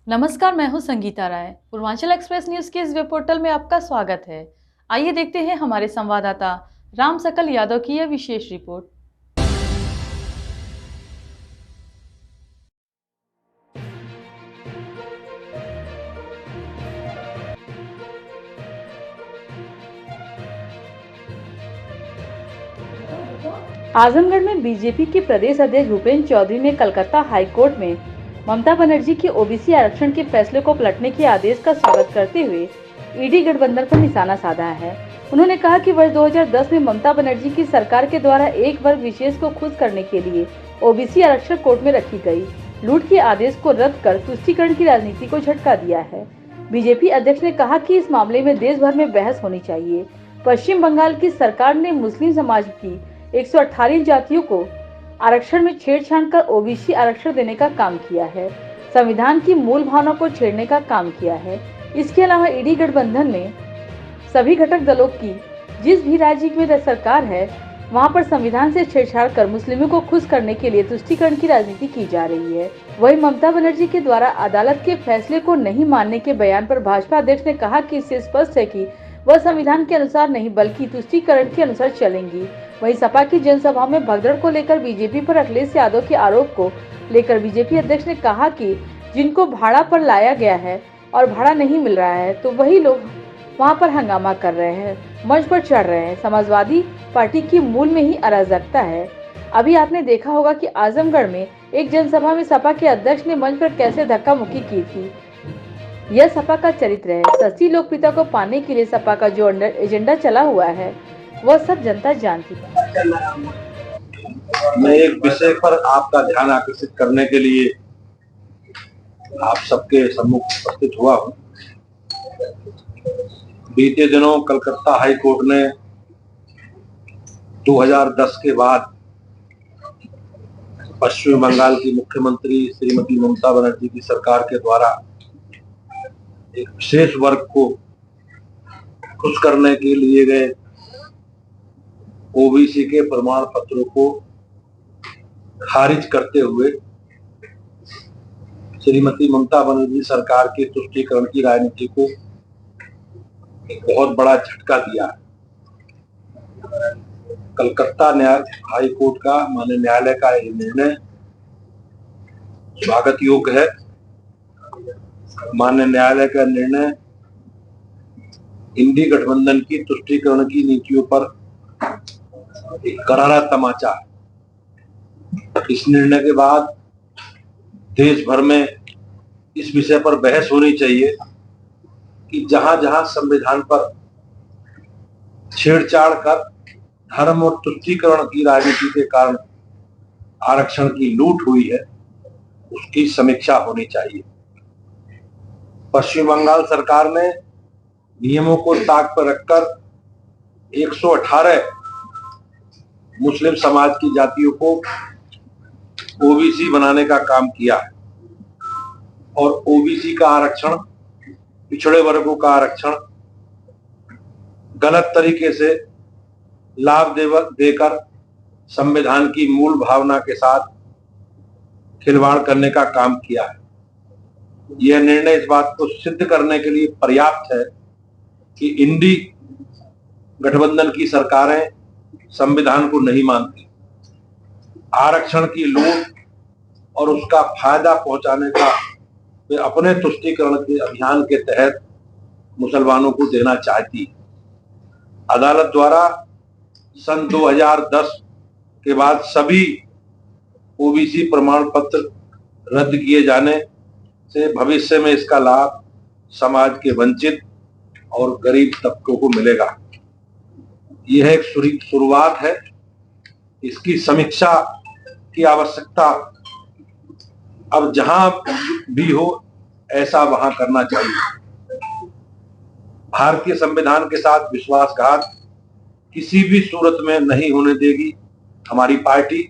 नमस्कार, मैं हूं संगीता राय। पूर्वांचल एक्सप्रेस न्यूज के इस वेब पोर्टल में आपका स्वागत है। आइए देखते हैं हमारे संवाददाता राम सकल यादव की यह विशेष रिपोर्ट। आजमगढ़ में बीजेपी के प्रदेश अध्यक्ष भूपेंद्र चौधरी ने कलकत्ता हाईकोर्ट में ममता बनर्जी के ओबीसी आरक्षण के फैसले को पलटने के आदेश का स्वागत करते हुए ईडी गठबंधन पर निशाना साधा है। उन्होंने कहा कि वर्ष 2010 में ममता बनर्जी की सरकार के द्वारा एक वर्ग विशेष को खुश करने के लिए ओबीसी आरक्षण कोर्ट में रखी गई लूट के आदेश को रद्द कर तुष्टीकरण की राजनीति को झटका दिया है। बीजेपी अध्यक्ष ने कहा कि इस मामले में देश भर में बहस होनी चाहिए। पश्चिम बंगाल की सरकार ने मुस्लिम समाज की 118 जातियों को आरक्षण में छेड़छाड़ कर ओबीसी आरक्षण देने का काम किया है, संविधान की मूल भावना को छेड़ने का काम किया है। इसके अलावा ईडी गठबंधन में सभी घटक दलों की जिस भी राज्य में सरकार है वहां पर संविधान से छेड़छाड़ कर मुस्लिमों को खुश करने के लिए तुष्टीकरण की राजनीति की जा रही है। वहीं ममता बनर्जी के द्वारा अदालत के फैसले को नहीं मानने के बयान पर भाजपा अध्यक्ष ने कहा कि इससे स्पष्ट है कि वह संविधान के अनुसार नहीं बल्कि तुष्टीकरण के अनुसार चलेंगी। वहीं सपा की जनसभा में भगदड़ को लेकर बीजेपी पर अखिलेश यादव के आरोप को लेकर बीजेपी अध्यक्ष ने कहा कि जिनको भाड़ा पर लाया गया है और भाड़ा नहीं मिल रहा है तो वही लोग वहां पर हंगामा कर रहे हैं, मंच पर चढ़ रहे हैं। समाजवादी पार्टी की मूल में ही अराजकता है। अभी आपने देखा होगा कि आजमगढ़ में एक जनसभा में सपा के अध्यक्ष ने मंच पर कैसे धक्का मुक्की की थी। यह सपा का चरित्र है। सस्ती लोकप्रियता को पाने के लिए सपा का जो एजेंडा चला हुआ है वह सब जनता जानती है। मैं एक विषय पर आपका ध्यान आकर्षित करने के लिए आप सबके सम्मुख उपस्थित हुआ हूं। बीते दिनों कलकत्ता हाई कोर्ट ने 2010 के बाद पश्चिम बंगाल की मुख्यमंत्री श्रीमती ममता बनर्जी की सरकार के द्वारा एक विशेष वर्ग को खुश करने के लिए गए ओबीसी के प्रमाण पत्रों को खारिज करते हुए श्रीमती ममता बनर्जी सरकार के तुष्टीकरण की राजनीति को एक बहुत बड़ा झटका दिया है। कलकत्ता हाई कोर्ट का माननीय न्यायालय का यह निर्णय स्वागत योग्य है। माननीय न्यायालय का निर्णय इंडी गठबंधन की तुष्टीकरण की नीतियों पर एक करारा तमाचा है। इस निर्णय के बाद देश भर में इस विषय पर बहस होनी चाहिए कि जहां जहां संविधान पर छेड़छाड़ कर धर्म और तुष्टीकरण की राजनीति के कारण आरक्षण की लूट हुई है उसकी समीक्षा होनी चाहिए। पश्चिम बंगाल सरकार ने नियमों को ताक पर रखकर 118 मुस्लिम समाज की जातियों को ओबीसी बनाने का काम किया है और ओबीसी का आरक्षण, पिछड़े वर्गों का आरक्षण गलत तरीके से लाभ देकर संविधान की मूल भावना के साथ खिलवाड़ करने का काम किया है। यह निर्णय इस बात को सिद्ध करने के लिए पर्याप्त है कि इंडी गठबंधन की सरकारें संविधान को नहीं मानती। आरक्षण की लूट और उसका फायदा पहुंचाने का वे अपने तुष्टीकरण के अभियान के तहत मुसलमानों को देना चाहती। अदालत द्वारा सन 2010 के बाद सभी ओबीसी प्रमाण पत्र रद्द किए जाने से भविष्य में इसका लाभ समाज के वंचित और गरीब तबकों को मिलेगा। यह एक शुरुआत है। इसकी समीक्षा की आवश्यकता अब जहां भी हो ऐसा वहां करना चाहिए। भारतीय संविधान के साथ विश्वासघात किसी भी सूरत में नहीं होने देगी हमारी पार्टी,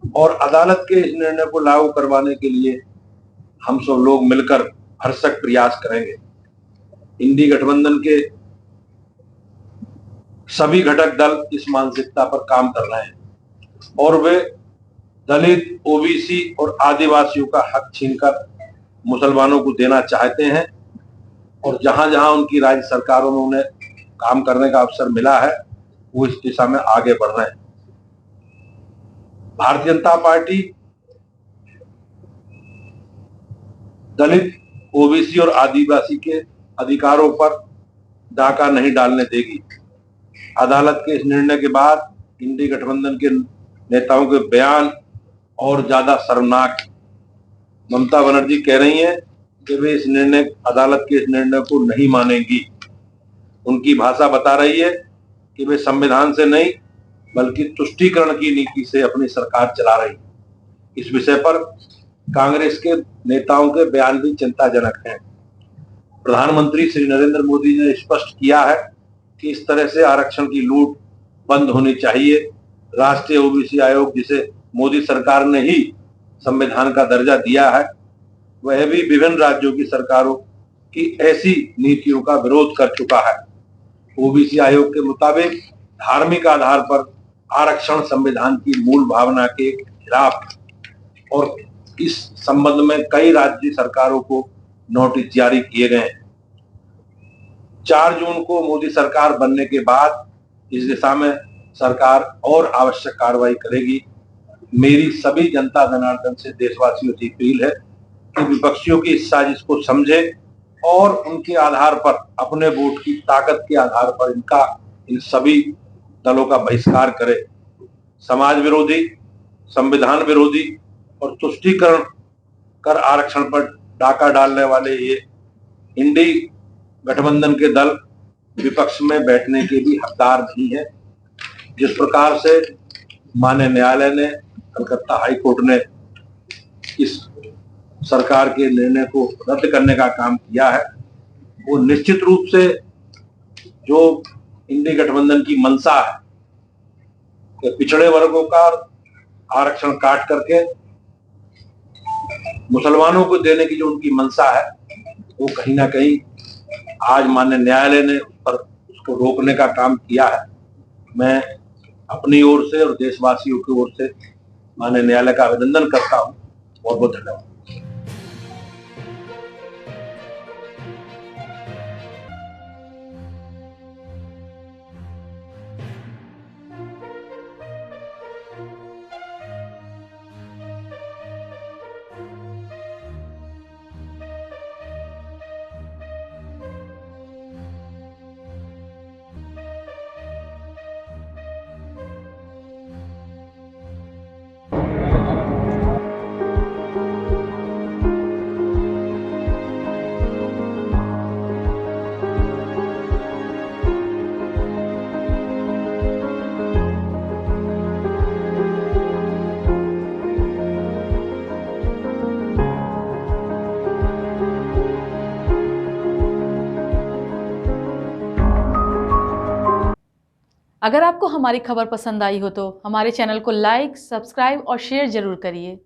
और अदालत के इस निर्णय को लागू करवाने के लिए हम सब लोग मिलकर भरसक प्रयास करेंगे। इंडी गठबंधन के सभी घटक दल इस मानसिकता पर काम कर रहे हैं और वे दलित, ओबीसी और आदिवासियों का हक छीनकर मुसलमानों को देना चाहते हैं और जहां जहां उनकी राज्य सरकारों में उन्हें काम करने का अवसर मिला है वो इस दिशा में आगे बढ़ रहे हैं। भारतीय जनता पार्टी दलित, ओबीसी और आदिवासी के अधिकारों पर डाका नहीं डालने देगी। अदालत के इस निर्णय के बाद इंडी गठबंधन के नेताओं के बयान और ज्यादा शर्मनाक। ममता बनर्जी कह रही हैं कि वे अदालत के इस निर्णय को नहीं मानेंगी। उनकी भाषा बता रही है कि वे संविधान से नहीं बल्कि तुष्टीकरण की नीति से अपनी सरकार चला रही। इस विषय पर कांग्रेस के नेताओं के बयान भी चिंताजनक हैं। प्रधानमंत्री श्री नरेंद्र मोदी ने स्पष्ट किया है कि इस तरह से आरक्षण की लूट बंद होनी चाहिए। राष्ट्रीय ओबीसी आयोग, जिसे मोदी सरकार ने ही संविधान का दर्जा दिया है, वह भी विभिन्न राज्यों की सरकारों की ऐसी नीतियों का विरोध कर चुका है। ओबीसी आयोग के मुताबिक धार्मिक आधार पर आरक्षण संविधान की मूल भावना के खिलाफ और इस संबंध में कई राज्य सरकारों को नोटिस जारी किए गए हैं। 4 जून को मोदी सरकार बनने के बाद इस दिशा में सरकार और आवश्यक कार्रवाई करेगी। मेरी सभी जनता जनार्दन से देशवासियों से अपील है कि विपक्षियों की इस साजिश को समझे और उनके आधार पर, अपने वोट की ताकत के आधार पर इन सभी दलों का बहिष्कार करे। समाज विरोधी, संविधान विरोधी और तुष्टीकरण कर आरक्षण पर डाका डालने वाले ये इंडी गठबंधन के दल विपक्ष में बैठने के भी हकदार नहीं है। जिस प्रकार से माननीय न्यायालय ने, कलकत्ता हाई कोर्ट ने इस सरकार के निर्णय को रद्द करने का काम किया है, वो निश्चित रूप से जो इंडी गठबंधन की मंशा है कि पिछड़े वर्गों का आरक्षण काट करके मुसलमानों को देने की जो उनकी मंशा है, वो कहीं ना कहीं आज माननीय न्यायालय ने उस पर उसको रोकने का काम किया है। मैं अपनी ओर से और देशवासियों की ओर से माननीय न्यायालय का अभिनंदन करता हूं। बहुत बहुत धन्यवाद। अगर आपको हमारी खबर पसंद आई हो तो हमारे चैनल को लाइक, सब्सक्राइब और शेयर जरूर करिए।